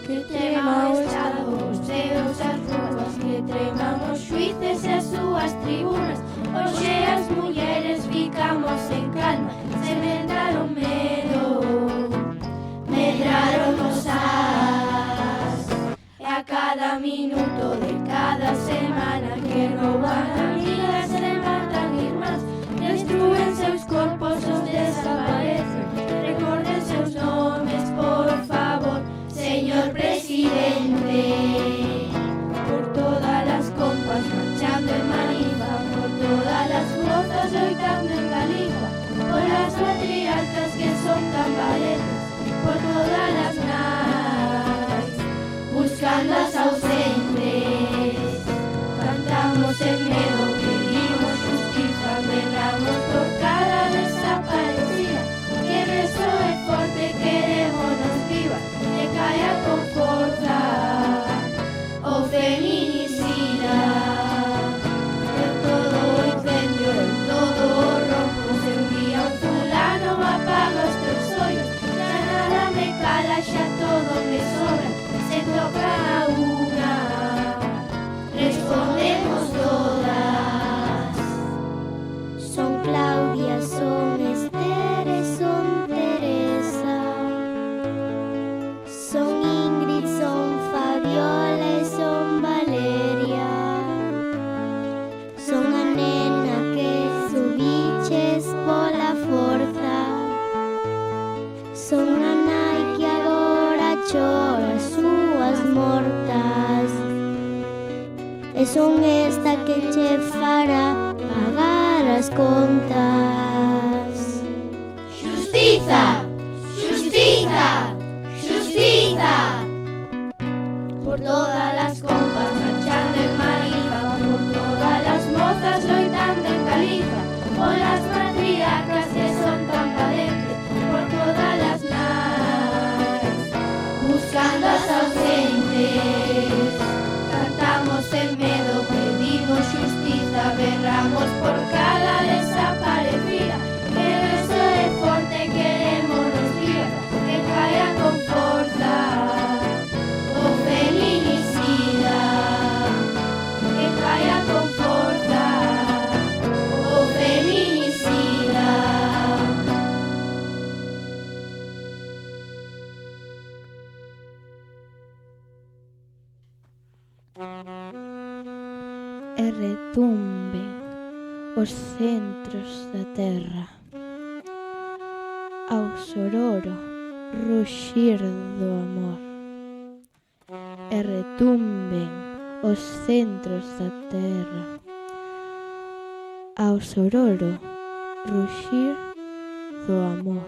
Que trema o Estado, os ceos, as rúas, que treman os xuíces e as súas tribunas. Hoxe as mulleres ficamos en calma, sementaron medo, medraron os as. E a cada minuto de cada semana que rouban amigas e matan irmás, destruen seus corpos, os desaparecen. Recorden seus nomes, por favor, señor presidente. Por todas las compas marchando en Manifa, por todas las mozas loitando en Galiza, por las matriarcas que son tan valientes, por todas las nais buscando as ausentes. Cantamos en medo, pedimos justiza, berramos por cada desaparecida. Que resoe forte, querémonos viva, que caia con forza o feminicida. Eu todo o incendio, eu todo o rompo, se un día un fulano apaga os teus ollos, xa nada me cala, xa todo me sobra, se toca a unha, respondemos todas. Son Claudia, son Esther e son Teresa, son Ingrid, son Fabiola e son Valeria, son a nena que subiches pola forza, son a nai que agora chora as súas mortas, e son esta que che fará pagar as contas. Xustiza! Xustiza! Xustiza! Por todas las compas marchando en Manifa, por todas las mozas loitando en Galiza, por las matriarcas que son tan valentes, por todas las nais buscando as ausentes. Cantamos en medo, pedimos xustiza, berramos por cada desaparecida. Que resoe forte, querémonos viva, que caia con forza o feminicida. Que caia con forza o feminicida. E retumben os centros da terra, ao sororo ruxir do amor. E retumben os centros da terra, ao sororo ruxir do amor.